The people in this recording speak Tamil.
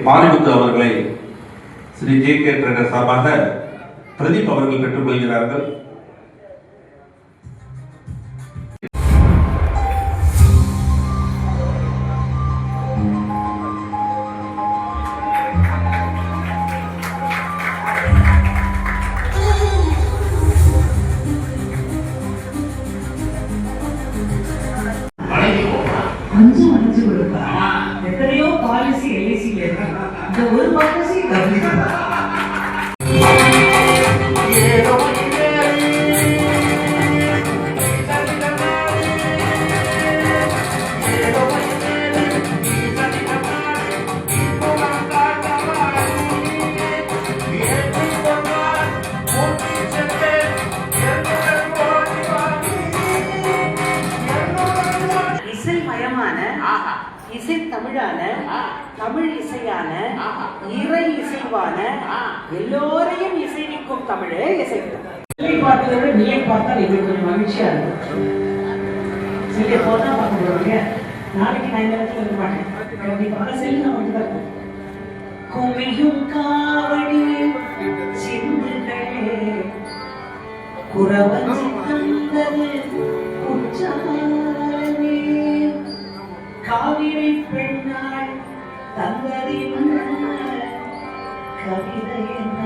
மாரிமுத்து அவர்களை ஸ்ரீ ஜே.கே. ட்ரேடர் சார்பாக பிரதீப் அவர்கள் பெற்றுக்கொள்கிறார்கள். எத்தனையோ பாலிசி எல்ஐசி இந்த ஒரு பாலிசி இசை தமிழான தமிழ் இசையான இறை இசைவான எல்லோரையும் இசைக்கும் தமிழே இசைக்கும். பார்த்ததை விட நீயே பார்த்தா எங்களுக்கு கொஞ்சம் மகிழ்ச்சியா இருக்கும். சில போனா பார்க்க நாளைக்கு நான் இந்த இடத்துல இருக்க மாட்டேன். செல்லுங்க மட்டும் குமியும் காவடி சிந்துகளே குறவன் சித்தந்தது உச்சாரணே காவிரி பெண்ணாள் தந்ததி கவிதை என்ன